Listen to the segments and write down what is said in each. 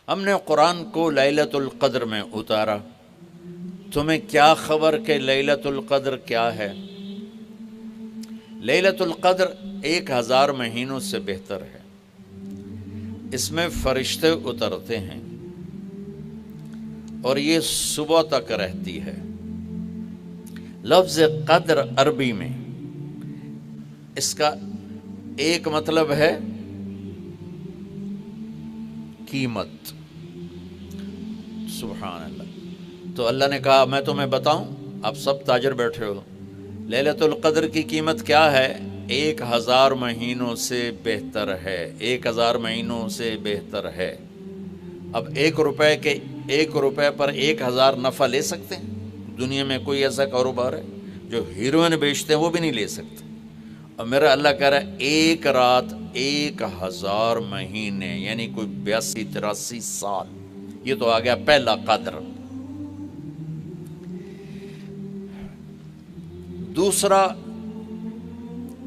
ہم نے قرآن کو لیلۃ القدر میں اتارا، تمہیں کیا خبر کہ لیلۃ القدر کیا ہے؟ لیلۃ القدر 1000 مہینوں سے بہتر ہے، اس میں فرشتے اترتے ہیں اور یہ صبح تک رہتی ہے۔ لفظ قدر عربی میں اس کا ایک مطلب ہے قیمت، سبحان اللہ۔ تو اللہ نے کہا میں تمہیں بتاؤں، آپ سب تاجر بیٹھے ہو، لیلۃ القدر کی قیمت کیا ہے؟ 1000 مہینوں سے بہتر ہے، 1000 مہینوں سے بہتر ہے۔ اب 1 روپے پر 1000 نفع لے سکتے ہیں؟ دنیا میں کوئی ایسا کاروبار ہے؟ جو ہیروئن بیچتے ہیں وہ بھی نہیں لے سکتے۔ اور میرا اللہ کہہ رہا ہے ایک رات 1000 مہینے، یعنی کوئی 82-83 سال۔ یہ تو آ گیا پہلا قدر۔ دوسرا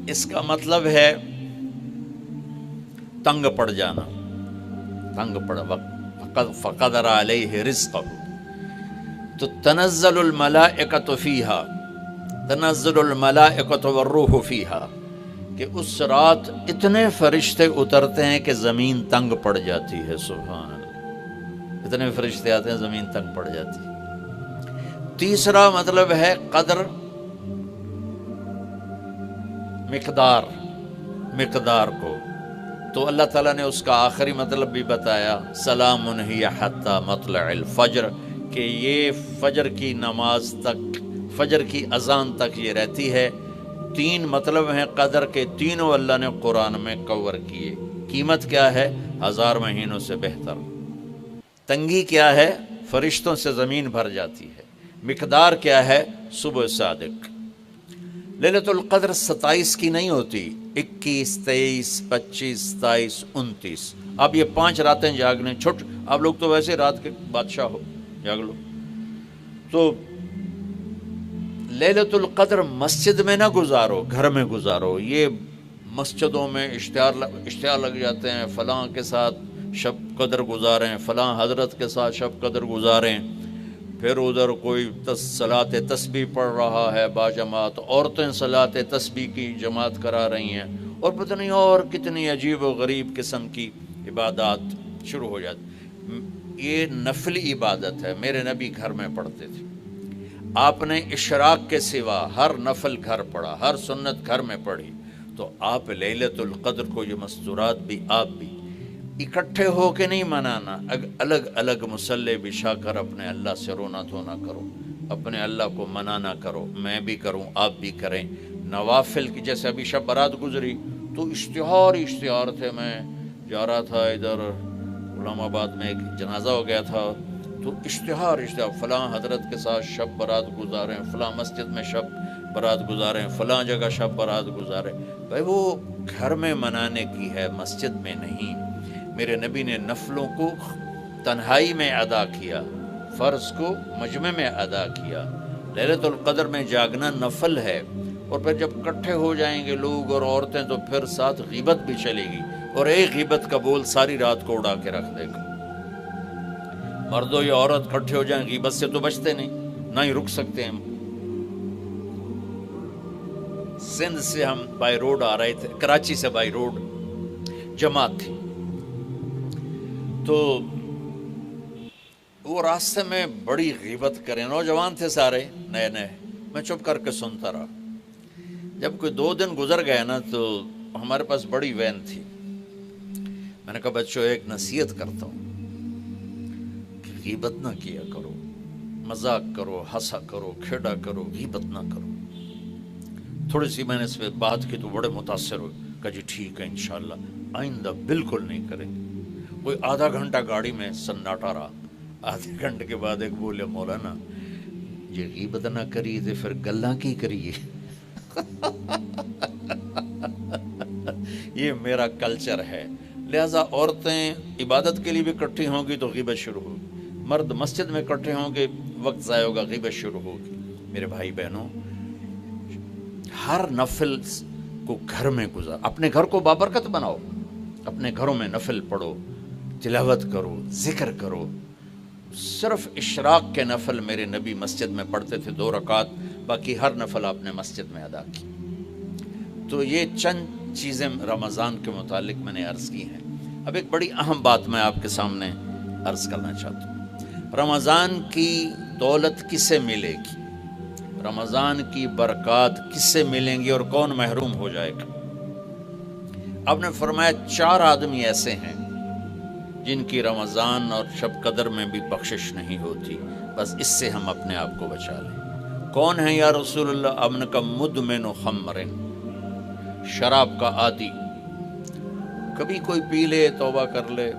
اس کا مطلب ہے تنگ پڑ جانا، تنگ پڑ وقت فقدر علیہ رزقہ۔ تو تنزل الملائکۃ فیہا، تنزل الملائکۃ والروح فیہا، کہ اس رات اتنے فرشتے اترتے ہیں کہ زمین تنگ پڑ جاتی ہے، سبحان اللہ، اتنے فرشتے آتے ہیں زمین تنگ پڑ جاتی ہے۔ تیسرا مطلب ہے قدر، مقدار کو، تو اللہ تعالیٰ نے اس کا آخری مطلب بھی بتایا، سلام ہی حتی مطلع الفجر، کہ یہ فجر کی نماز تک، فجر کی اذان تک یہ رہتی ہے۔ 3 مطلب ہیں قدر کے، تینوں اللہ نے قرآن میں کور کیے۔ قیمت کیا ہے؟ 1000 مہینوں سے بہتر۔ تنگی کیا ہے؟ فرشتوں سے زمین بھر جاتی ہے۔ مقدار کیا ہے؟ صبح صادق۔ لیلۃ القدر 27 کی نہیں ہوتی، 21، 23، 25، 27، 29۔ اب یہ 5 راتیں جاگنے چھٹ، آپ لوگ تو ویسے رات کے بادشاہ ہو، جاگ لو۔ تو لیلۃ القدر مسجد میں نہ گزارو، گھر میں گزارو۔ یہ مسجدوں میں اشتہار لگ جاتے ہیں، فلاں کے ساتھ شب قدر گزاریں، فلاں حضرت کے ساتھ شب قدر گزاریں، پھر ادھر کوئی صلاۃ تسبیح پڑھ رہا ہے باجماعت، عورتیں صلاۃ تسبیح کی جماعت کرا رہی ہیں، اور پتہ نہیں اور کتنی عجیب و غریب قسم کی عبادات شروع ہو جاتی۔ یہ نفلی عبادت ہے، میرے نبی گھر میں پڑھتے تھے۔ آپ نے اشراق کے سوا ہر نفل گھر پڑھا، ہر سنت گھر میں پڑھی، تو آپ لیلۃ القدر کو یہ مستورات بھی آپ بھی اکٹھے ہو کے نہیں منانا، الگ الگ مصلی بچھا کر اپنے اللہ سے رونا دھونا کرو، اپنے اللہ کو منانا کرو، میں بھی کروں، آپ بھی کریں۔ نوافل کی، جیسے ابھی شب برات گزری تو اشتہار تھے، میں جا رہا تھا ادھر غلام آباد میں، ایک جنازہ ہو گیا تھا، تو اشتہار فلاں حضرت کے ساتھ شب برات گزاریں، فلاں مسجد میں شب برات گزاریں، فلاں جگہ شب برات گزاریں۔ بھائی وہ گھر میں منانے کی ہے، مسجد میں نہیں۔ میرے نبی نے نفلوں کو تنہائی میں ادا کیا، فرض کو مجمع میں ادا کیا۔ لیلۃ القدر میں جاگنا نفل ہے، اور پھر جب اکٹھے ہو جائیں گے لوگ اور عورتیں تو پھر ساتھ غیبت بھی چلے گی، اور ایک غیبت کا بول ساری رات کو اڑا کے رکھ دے گا۔ مردوں یا عورت اکٹھے ہو جائیں، غیبت سے تو بچتے نہیں، نہ ہی رک سکتے ہیں۔ سندھ سے ہم بائی روڈ آ رہے تھے، کراچی سے بائی روڈ جماعت تھی، تو وہ راستے میں بڑی غیبت کریں، نوجوان تھے سارے نئے نئے، میں چپ کر کے سنتا رہا۔ جب کوئی 2 دن گزر گئے نا، تو ہمارے پاس بڑی وین تھی، میں نے کہا بچوں ایک نصیحت کرتا ہوں کہ غیبت نہ کیا کرو، مذاق کرو، ہنسا کرو، کھیڑا کرو، غیبت نہ کرو۔ تھوڑی سی میں نے اس پہ بات کی تو بڑے متاثر ہوئے، کہا جی ٹھیک ہے انشاءاللہ آئندہ بالکل نہیں کریں گے۔ کوئی آدھا گھنٹہ گاڑی میں سناٹا رہا، آدھے گھنٹے کے بعد ایک بولے مولانا یہ غیبت نہ کریے تو پھر گلاں کی کریے۔ یہ میرا کلچر ہے، لہٰذا عورتیں عبادت کے لیے بھی اکٹھی ہوں گی تو غیبت شروع ہوگی، مرد مسجد میں اکٹھے ہوں گے وقت ضائع ہوگا، غیبت شروع ہوگی۔ میرے بھائی بہنوں، ہر نفل کو گھر میں گزار، اپنے گھر کو بابرکت بناؤ، اپنے گھروں میں نفل پڑھو، تلاوت کرو، ذکر کرو. صرف اشراق کے نفل میرے نبی مسجد میں پڑھتے تھے 2 رکعت، باقی ہر نفل آپ نے مسجد میں ادا کی. تو یہ چند چیزیں رمضان کے متعلق میں نے عرض کی ہیں. اب ایک بڑی اہم بات میں آپ کے سامنے عرض کرنا چاہتا ہوں. رمضان کی دولت کس سے ملے گی؟ رمضان کی برکات کس سے ملیں گی اور کون محروم ہو جائے گا؟ آپ نے فرمایا 4 آدمی ایسے ہیں جن کی رمضان اور شب قدر میں بھی بخشش نہیں ہوتی، بس اس سے ہم اپنے آپ کو بچا لیں. کون ہیں یا رسول اللہ؟ آپ نے کہا مدمن خمر، شراب کا عادی. کبھی کوئی پی لے توبہ کر لے،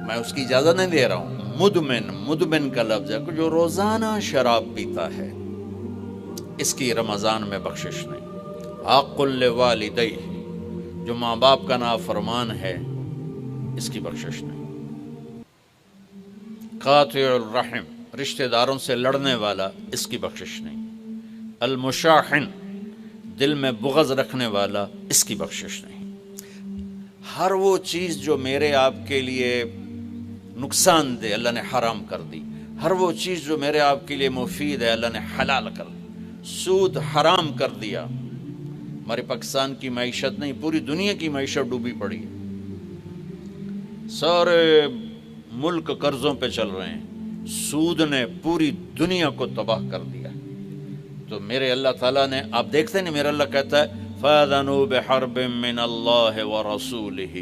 میں اس کی اجازت نہیں دے رہا ہوں. مدمن کا لفظ ہے کہ جو روزانہ شراب پیتا ہے، اس کی رمضان میں بخشش نہیں. حق لوالدیہ، جو ماں باپ کا نافرمان ہے، اس کی بخشش نہیں. قاطع الرحم، رشتہ داروں سے لڑنے والا، اس کی بخشش نہیں. المشاحن، دل میں بغض رکھنے والا، اس کی بخشش نہیں. ہر وہ چیز جو میرے آپ کے لیے نقصان دہ اللہ نے حرام کر دی، ہر وہ چیز جو میرے آپ کے لیے مفید ہے اللہ نے حلال کر دی. سود حرام کر دیا. ہمارے پاکستان کی معیشت نہیں، پوری دنیا کی معیشت ڈوبی پڑی ہے. سارے ملک قرضوں پہ چل رہے ہیں. سود نے پوری دنیا کو تباہ کر دیا. تو میرے اللہ تعالیٰ نے، آپ دیکھتے ہیں میرا اللہ کہتا ہے فَأَذَنُوا بِحَرْبٍ مِّنَ اللَّهِ وَرَسُولِهِ،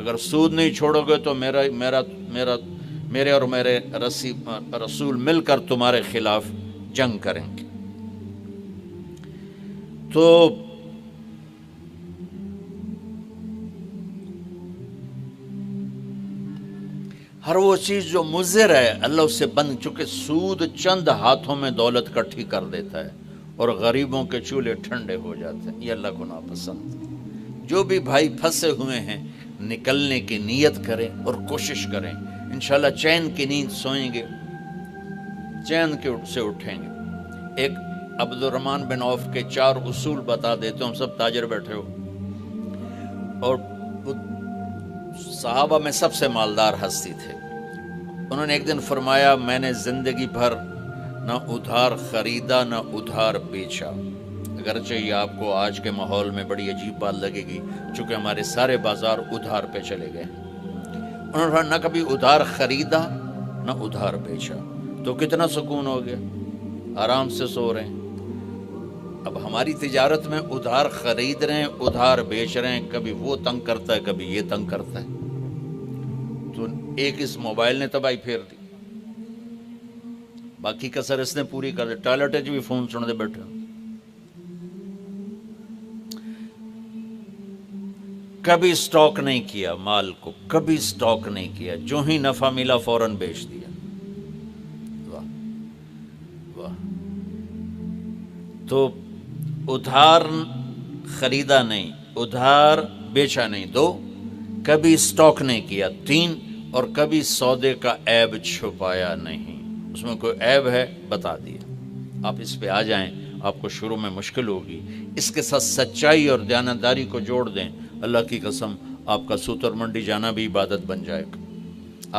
اگر سود نہیں چھوڑو گے تو میرے اور میرے رسول مل کر تمہارے خلاف جنگ کریں گے. تو ہر وہ چیز جو مضر ہے اللہ اس سے بند، چونکہ سود چند ہاتھوں میں دولت کٹھی کر دیتا ہے اور غریبوں کے چولہے ٹھنڈے ہو جاتے ہیں. یہ اللہ کو ناپسند. جو بھی بھائی پھنسے ہوئے ہیں نکلنے کی نیت کریں اور کوشش کریں، انشاءاللہ چین کی نیند سوئیں گے، چین کے سے اٹھیں گے. ایک عبد الرحمن بن عوف کے 4 اصول بتا دیتے ہوں، سب تاجر بیٹھے ہو، اور صحابہ میں سب سے مالدار ہستی تھے. انہوں نے ایک دن فرمایا میں نے زندگی بھر نہ ادھار خریدا نہ ادھار بیچا. اگرچہ یہ آپ کو آج کے ماحول میں بڑی عجیب بات لگے گی، چونکہ ہمارے سارے بازار ادھار پہ چلے گئے. انہوں نے نہ کبھی ادھار خریدا نہ ادھار بیچا. تو کتنا سکون ہو گیا، آرام سے سو رہے ہیں. اب ہماری تجارت میں ادھار خرید رہے ہیں ادھار بیچ رہے ہیں، کبھی وہ تنگ کرتا ہے کبھی یہ تنگ کرتا ہے. تو ایک اس موبائل نے تباہی پھیر دی، باقی کسر اس نے پوری کر دی. ٹوائلٹ بھی فون سن دے بیٹھے. کبھی سٹاک نہیں کیا مال کو، کبھی سٹاک نہیں کیا، جو ہی نفع ملا فوراً بیچ دیا. واہ واہ. تو ادھار خریدا نہیں، ادھار بیچا نہیں، 2 کبھی سٹاک نہیں کیا، 3 اور کبھی سودے کا عیب چھپایا نہیں. اس میں کوئی عیب ہے بتا دیا. آپ اس پہ آ جائیں، آپ کو شروع میں مشکل ہوگی. اس کے ساتھ سچائی اور دیانتداری کو جوڑ دیں، اللہ کی قسم آپ کا سوتر منڈی جانا بھی عبادت بن جائے گا،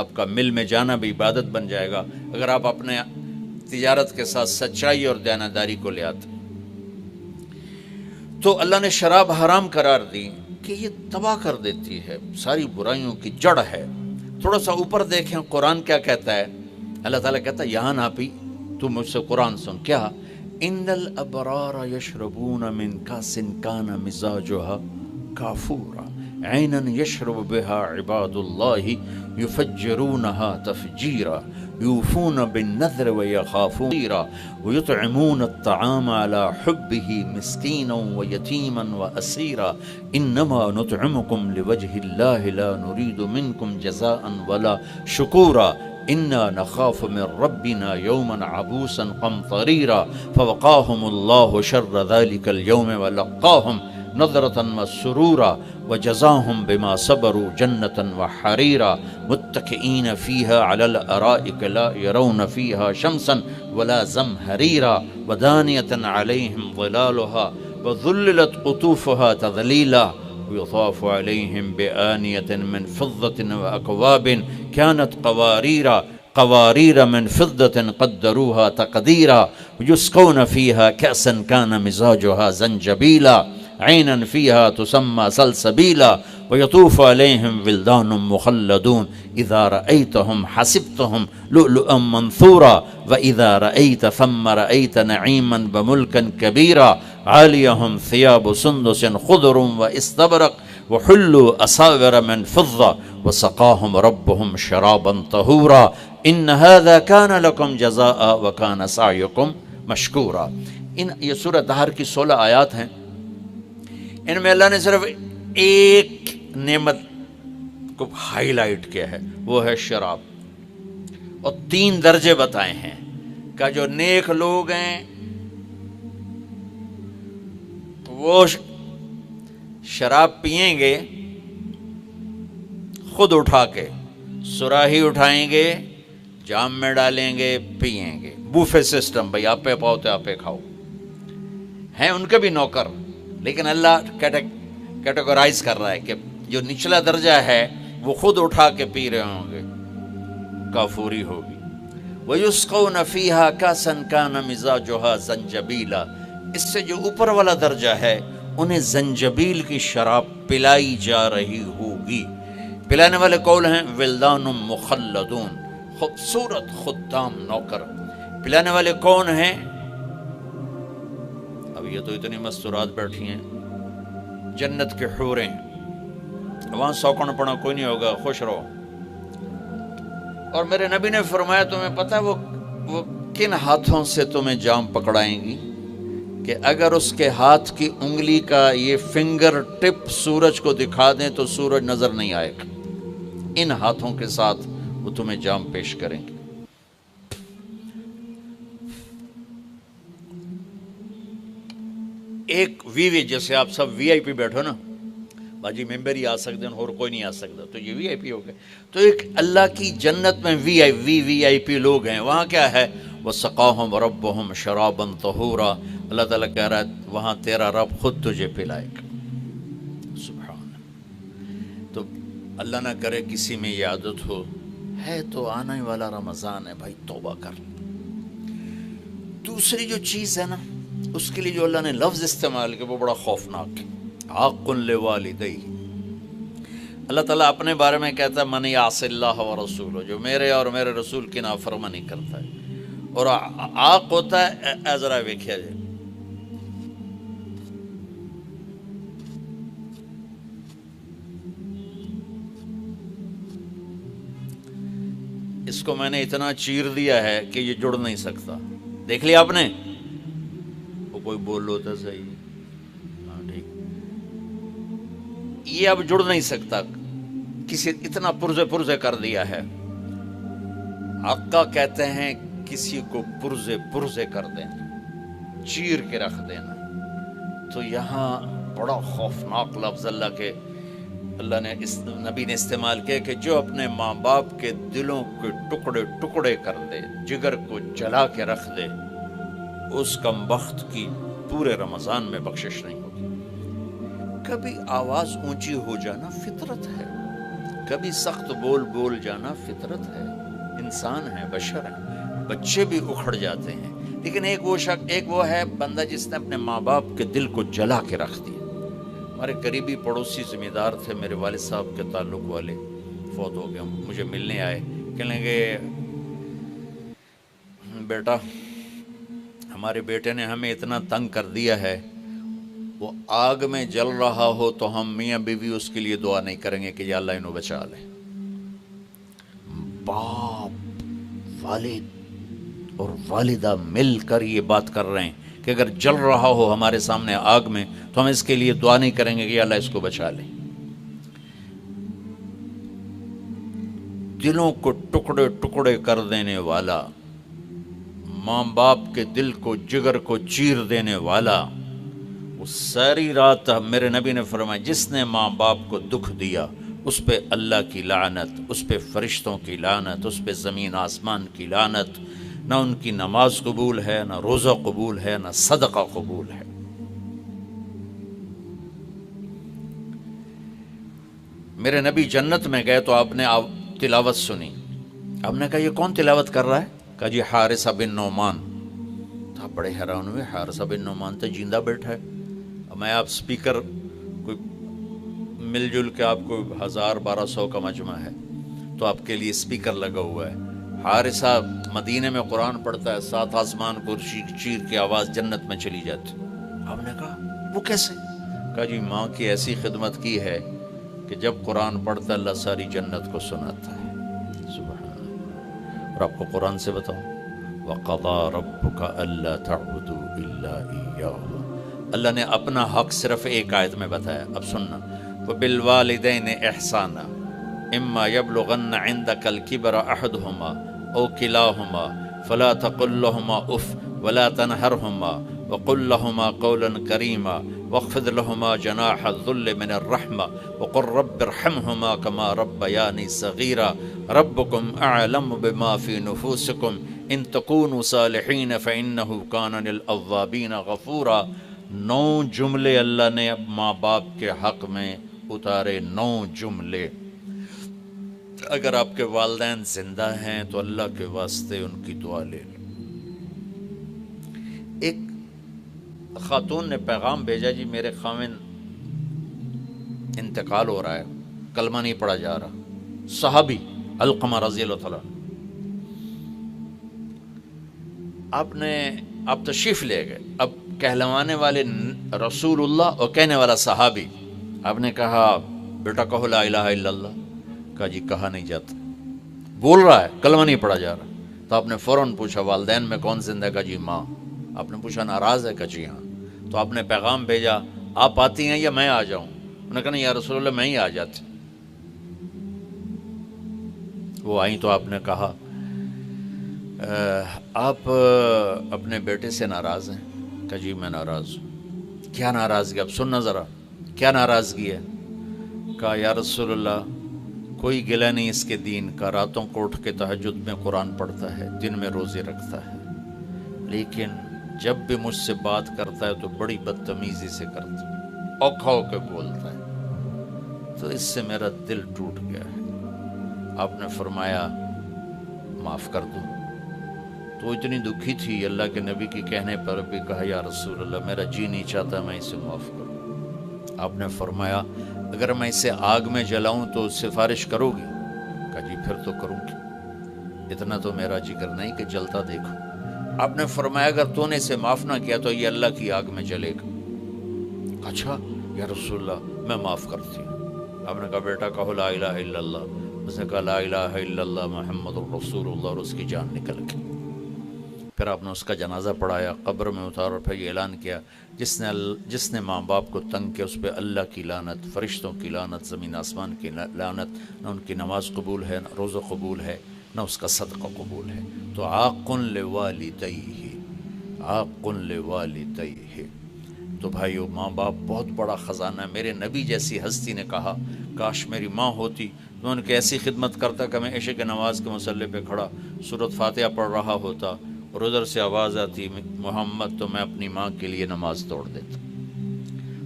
آپ کا مل میں جانا بھی عبادت بن جائے گا، اگر آپ اپنے تجارت کے ساتھ سچائی اور دیانتداری کو لے آتے. تو اللہ نے شراب حرام قرار دی کہ یہ تباہ کر دیتی ہے، ساری برائیوں کی جڑ ہے. تھوڑا سا اوپر دیکھیں قرآن کیا کہتا ہے. اللہ تعالیٰ کہتا ہے یہاں نہ پی، تو مجھ سے قرآن سن. کیا؟ ان الابرار یشربون من کاس کان مزاجها کافورا عینا یشرب بها عباد اللہ یفجرونها تفجیرا یوفون بالنذر ویخافون ویطعمون الطعام على حبه مسکینا ویتیما واسیرا انما نطعمکم لوجه اللہ لا نرید منکم جزاء ولا شکورا انا نخاف من ربنا یوما عبوسا قمطریرا فوقاهم اللہ شر ذلك اليوم ولقاهم نظرة وسرورا وجزاهم بما صبروا جنة وحريرا متكئين فيها على الأرائك لا يرون فيها شمسا ولا زمهريرا ودانية عليهم ظلالها وذللت قطوفها تذليلا ويطاف عليهم بآنية من فضة وأكواب كانت قوارير من فضة قدروها تقديرا ويسقون فيها كأسا كان مزاجها زنجبيلا عينا فيها تسمى سلسبيلا ويطوف عليهم ولدان مخلدون إذا رأيتهم حسبتهم لؤلؤا منثورا وإذا رأيت ثم رأيت نعيما وملكا كبيرا عاليهم ثياب سندس خضر واستبرق وحلوا أساور من فضة وسقاهم ربهم شرابا طهورا إن هذا كان لكم جزاء وكان سعيكم مشکورا. یہ سورہ دہر کی 16 آیات ہیں. ان میں اللہ نے صرف ایک نعمت کو ہائی لائٹ کیا ہے، وہ ہے شراب، اور 3 درجے بتائے ہیں کہ جو نیک لوگ ہیں وہ شراب پئیں گے خود اٹھا کے، سراہی اٹھائیں گے، جام میں ڈالیں گے، پئیں گے. بوفے سسٹم، بھائی آپ پہ پاؤ تو آپ پہ کھاؤ. ہیں ان کے بھی نوکر، لیکن اللہ کیٹیگورائز کر رہا ہے کہ جو نچلا درجہ ہے وہ خود اٹھا کے پی رہے ہوں گے، کافوری ہوگی. وَيُسْقَوْنَ فِيهَا كَأْسًا كَانَ مِزَاجُهَا زَنْجَبِيلًا. اس سے جو اوپر والا درجہ ہے انہیں زنجبیل کی شراب پلائی جا رہی ہوگی. پلانے والے قول ہیں ولدان مخلدون، خوبصورت خدام نوکر. پلانے والے کون ہیں؟ اب یہ تو اتنی مستورات بیٹھی ہیں، جنت کے حوریں، وہاں سوکن پڑا کوئی نہیں ہوگا، خوش رہو. اور میرے نبی نے فرمایا تمہیں پتہ وہ کن ہاتھوں سے تمہیں جام پکڑائیں گی کہ اگر اس کے ہاتھ کی انگلی کا یہ فنگر ٹپ سورج کو دکھا دیں تو سورج نظر نہیں آئے گا. ان ہاتھوں کے ساتھ وہ تمہیں جام پیش کریں گے. ایک وی جیسے آپ سب وی آئی پی بیٹھو نا، باجی ممبر ہی آ سکتے ہیں اور کوئی نہیں آ سکتا، تو یہ وی آئی پی ہو گئے. تو ایک اللہ کی جنت میں وی آئی پی لوگ ہیں. وہاں کیا ہے؟ وَسَقَاهُمْ رَبُّهُمْ شَرَابًا طَهُورًا. اللہ تعالیٰ کہہ رہا ہے وہاں تیرا رب خود تجھے پلائے گا. سبحان. تو اللہ نہ کرے کسی میں یہ عادت ہو، ہے تو آنے والا رمضان ہے بھائی، توبہ کر. دوسری جو چیز ہے نا، اس کے لیے جو اللہ نے لفظ استعمال کیا وہ بڑا خوفناک ہے. عاق لوالدیہ. اللہ تعالیٰ اپنے بارے میں کہتا ہے من یعص اللہ ورسولہ، جو میرے اور میرے رسول کی نافرمانی کرتا ہے. اور عاق ہوتا ہے ذرا ویکھیا جائے، اس کو میں نے اتنا چیر دیا ہے کہ یہ جڑ نہیں سکتا. دیکھ لیا آپ نے؟ وہ کوئی بول لو تھا صحیح، ہاں ٹھیک. یہ اب جڑ نہیں سکتا، کسی اتنا پرزے کر دیا ہے. آقا کہتے ہیں کسی کو پرزے کر دینا، چیر کے رکھ دینا. تو یہاں بڑا خوفناک لفظ اللہ نے اس نبی نے استعمال کیا کہ جو اپنے ماں باپ کے دلوں کے ٹکڑے کر دے، جگر کو جلا کے رکھ دے، اس کم بخت کی پورے رمضان میں بخشش نہیں ہوگی. کبھی آواز اونچی ہو جانا فطرت ہے، کبھی سخت بول جانا فطرت ہے. انسان ہے، بشر ہے، بچے بھی اکھڑ جاتے ہیں. لیکن ایک وہ ہے بندہ جس نے اپنے ماں باپ کے دل کو جلا کے رکھ دیا. ہمارے قریبی پڑوسی ذمہ دار تھے، میرے والد صاحب کے تعلق والے، فوت ہو گئے. مجھے ملنے آئے، کہنے لگے بیٹا ہمارے بیٹے نے ہمیں اتنا تنگ کر دیا ہے، وہ آگ میں جل رہا ہو تو ہم میاں بیوی اس کے لیے دعا نہیں کریں گے کہ یا اللہ انہوں بچا لے. باپ، والد اور والدہ مل کر یہ بات کر رہے ہیں کہ اگر جل رہا ہو ہمارے سامنے آگ میں تو ہم اس کے لیے دعا نہیں کریں گے کہ یا اللہ اس کو بچا لے. دلوں کو ٹکڑے کر دینے والا، ماں باپ کے دل کو، جگر کو چیر دینے والا، وہ ساری رات میرے نبی نے فرمایا جس نے ماں باپ کو دکھ دیا اس پہ اللہ کی لعنت، اس پہ فرشتوں کی لعنت، اس پہ زمین آسمان کی لعنت. نہ ان کی نماز قبول ہے، نہ روزہ قبول ہے، نہ صدقہ قبول ہے. میرے نبی جنت میں گئے تو آپ نے تلاوت سنی. آپ نے کہا یہ کون تلاوت کر رہا ہے؟ کہا جی حارثہ بن نعمان. تو آپ بڑے حیران ہوئے، حارثہ بن نعمان تو جیندہ بیٹھا ہے. میں آپ سپیکر کوئی مل جل کے آپ کو 1000-1200 کا مجمع ہے تو آپ کے لیے سپیکر لگا ہوا ہے. حارثہ مدینے میں قرآن پڑھتا ہے، 7 آسمان کو چیر کے آواز جنت میں چلی جاتی. آپ نے کہا وہ کیسے؟ کہا جی ماں کی ایسی خدمت کی ہے کہ جب قرآن پڑھتا ہے اللہ ساری جنت کو سناتا ہے. سبحان اللہ. اور آپ کو قرآن سے بتاؤں، وَقَضَىٰ رَبُّكَ أَلَّا تَعْبُدُوا إِلَّا إِيَّاهُ. اللہ نے اپنا حق صرف ایک آیت میں بتایا. اب سننا، وَبِالْوَالِدَيْنِ إِحْسَانًا إِمَّا يَبْلُغَنَّ عِندَكَ الْكِبَرَ أَحَدُهُمَا أَوْ كِلَاهُمَا فَلَا تَقُل لَّهُمَا أُفٍّ وَلَا تَنْهَرْهُمَا وَقُل لَّهُمَا قَوْلًا كَرِيمًا واخفض لهما جناح الذل من الرحمة وقل رب ارحمهما كما ربياني صغيرا ربكم أعلم بما في نفوسكم إن تكونوا صالحين فإنه كان للأوابين غفورا. 9 جملے اللہ نے اب ماں باپ کے حق میں اتارے. 9 جملے. اگر آپ کے والدین زندہ ہیں تو اللہ کے واسطے ان کی دعا لے لو. ایک خاتون نے پیغام بھیجا، جی میرے خاوند انتقال ہو رہا ہے، کلمہ نہیں پڑھا جا رہا. صحابی علقمہ رضی اللہ تعالیٰ. آپ تشریف لے گئے. اب کہلوانے والے رسول اللہ اور کہنے والا صحابی. آپ نے کہا بیٹا کہو لا الہ الا اللہ. کہا جی کہا نہیں جاتا، بول رہا ہے کلمہ نہیں پڑھا جا رہا. تو آپ نے فوراً پوچھا والدین میں کون زندہ؟ کہا جی ماں. آپ نے پوچھا ناراض ہے؟ کہا جی ہاں. تو آپ نے پیغام بھیجا آپ آتی ہیں یا میں آ جاؤں؟ انہوں نے کہا نہیں یا رسول اللہ میں ہی آ جاتی. وہ آئیں تو آپ نے کہا آپ اپنے بیٹے سے ناراض ہیں؟ کہا جی میں ناراض ہوں. کیا ناراضگی؟ اب سننا ذرا کیا ناراضگی ہے. کہا یا رسول اللہ کوئی گلہ نہیں اس کے دین کا، راتوں کو اٹھ کے تہجد میں قرآن پڑھتا ہے، دن میں روزے رکھتا ہے، لیکن جب بھی مجھ سے بات کرتا ہے تو بڑی بدتمیزی سے کرتا ہے، اوکھا ہو کے بولتا ہے، تو اس سے میرا دل ٹوٹ گیا ہے. آپ نے فرمایا معاف کر دوں. تو اتنی دکھی تھی، اللہ کے نبی کے کہنے پر بھی کہا یا رسول اللہ میرا جی نہیں چاہتا میں اسے معاف کروں. آپ نے فرمایا اگر میں اسے آگ میں جلاؤں تو سفارش کرو گی؟ کہا جی پھر تو کروں گی، اتنا تو میرا جگر نہیں کہ جلتا دیکھو. آپ نے فرمایا اگر تو نے اسے معاف نہ کیا تو یہ اللہ کی آگ میں جلے گا. اچھا یا رسول اللہ میں معاف کرتی ہوں. آپ نے کہا بیٹا کہو لا الہ الا اللہ. اس نے کہا لا الہ الا اللہ محمد الرسول اللہ، اور اس کی جان نکل گئی. پھر آپ نے اس کا جنازہ پڑھایا، قبر میں اتارا، اور پھر یہ اعلان کیا جس نے ماں باپ کو تنگ کیا اس پہ اللہ کی لعنت، فرشتوں کی لعنت، زمین آسمان کی لعنت. نہ ان کی نماز قبول ہے، نہ روزہ قبول ہے، نہ اس کا صدقہ قبول ہے. تو عاق لوالدیہ، عاق لوالدیہ. تو بھائیو ماں باپ بہت بڑا خزانہ ہے. میرے نبی جیسی ہستی نے کہا کاش میری ماں ہوتی تو ان کی ایسی خدمت کرتا کہ میں عشاء کی نماز کے مصلی پہ کھڑا سورۃ فاتحہ پڑھ رہا ہوتا اور ادھر سے آواز آتی محمد، تو میں اپنی ماں کے لیے نماز توڑ دیتا.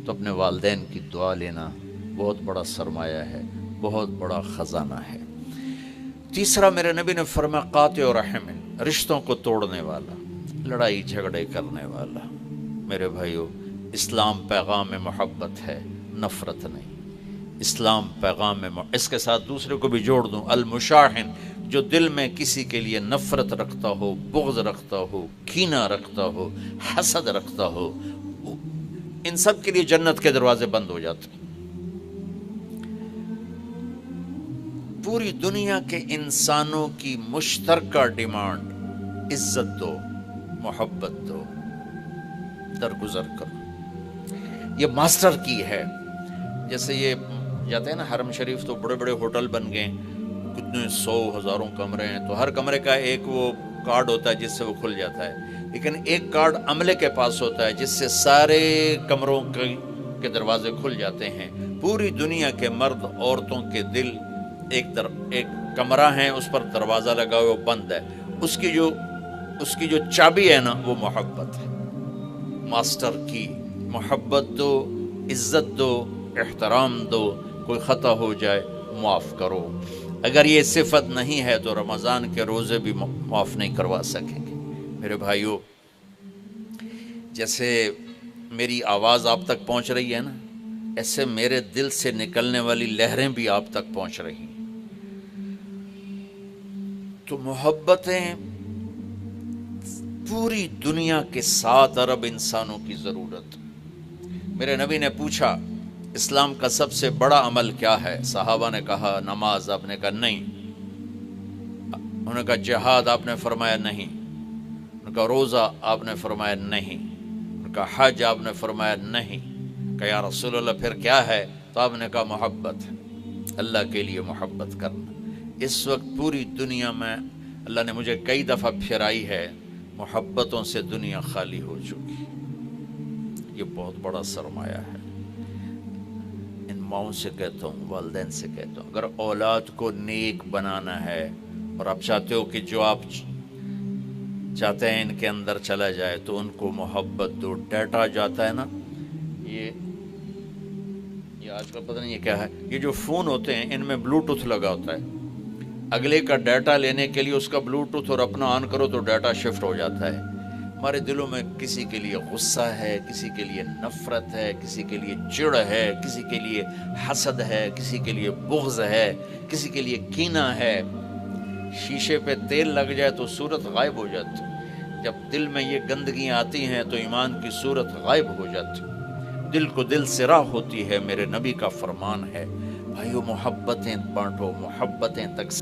تو اپنے والدین کی دعا لینا بہت بڑا سرمایہ ہے، بہت بڑا خزانہ ہے. تیسرا میرے نبی نے فرمایا قاطع رحم، رشتوں کو توڑنے والا، لڑائی جھگڑے کرنے والا. میرے بھائیو اسلام پیغام محبت ہے، نفرت نہیں. اسلام پیغام اس کے ساتھ دوسرے کو بھی جوڑ دوں، المشاحن، جو دل میں کسی کے لیے نفرت رکھتا ہو، بغض رکھتا ہو، کینہ رکھتا ہو، حسد رکھتا ہو، ان سب کے لیے جنت کے دروازے بند ہو جاتے. پوری دنیا کے انسانوں کی مشترکہ ڈیمانڈ عزت دو، محبت دو، درگزر کرو. یہ ماسٹر کی ہے. جیسے یہ جاتے ہیں نا حرم شریف تو بڑے بڑے ہوٹل بن گئے، کتنے 100 ہزاروں کمرے ہیں، تو ہر کمرے کا ایک وہ کارڈ ہوتا ہے جس سے وہ کھل جاتا ہے، لیکن ایک کارڈ عملے کے پاس ہوتا ہے جس سے سارے کمروں کے دروازے کھل جاتے ہیں. پوری دنیا کے مرد عورتوں کے دل ایک کمرہ ہے، اس پر دروازہ لگا ہوا بند ہے، اس کی جو چابی ہے نا وہ محبت ہے. ماسٹر کی محبت دو، عزت دو، احترام دو. کوئی خطا ہو جائے معاف کرو. اگر یہ صفت نہیں ہے تو رمضان کے روزے بھی معاف نہیں کروا سکیں گے. میرے بھائیو، جیسے میری آواز آپ تک پہنچ رہی ہے نا، ایسے میرے دل سے نکلنے والی لہریں بھی آپ تک پہنچ رہی ہیں. تو محبتیں پوری دنیا کے 7 ارب انسانوں کی ضرورت. میرے نبی نے پوچھا اسلام کا سب سے بڑا عمل کیا ہے؟ صحابہ نے کہا نماز. آپ نے کہا نہیں. انہوں نے کہا جہاد. آپ نے فرمایا نہیں. انہوں نے کہا روزہ. آپ نے فرمایا نہیں. انہوں نے کہا حج. آپ نے فرمایا نہیں. کہا یا رسول اللہ پھر کیا ہے؟ تو آپ نے کہا محبت، اللہ کے لیے محبت کرنا. اس وقت پوری دنیا میں اللہ نے مجھے کئی دفعہ پھرائی ہے، محبتوں سے دنیا خالی ہو چکی. یہ بہت بڑا سرمایہ ہے. ان ماؤں سے کہتا ہوں، والدین سے کہتا ہوں، اگر اولاد کو نیک بنانا ہے اور آپ چاہتے ہو کہ جو آپ چاہتے ہیں ان کے اندر چلا جائے، تو ان کو محبت دو. ڈیٹا جاتا ہے نا، یہ آج کل پتہ نہیں یہ کیا ہے، یہ جو فون ہوتے ہیں ان میں بلوٹوتھ لگا ہوتا ہے. اگلے کا ڈیٹا لینے کے لیے اس کا بلوٹوتھ اور اپنا آن کرو تو ڈیٹا شفٹ ہو جاتا ہے. ہمارے دلوں میں کسی کے لیے غصہ ہے، کسی کے لیے نفرت ہے، کسی کے لیے چڑ ہے، کسی کے لیے حسد ہے، کسی کے لیے بغض ہے، کسی کے لیے کینہ ہے. شیشے پہ تیل لگ جائے تو صورت غائب ہو جاتی. جب دل میں یہ گندگیاں آتی ہیں تو ایمان کی صورت غائب ہو جاتی. دل کو دل سے راہ ہوتی ہے، میرے نبی کا فرمان ہے. بھائیو محبتیں بانٹو، محبتیں تقسیم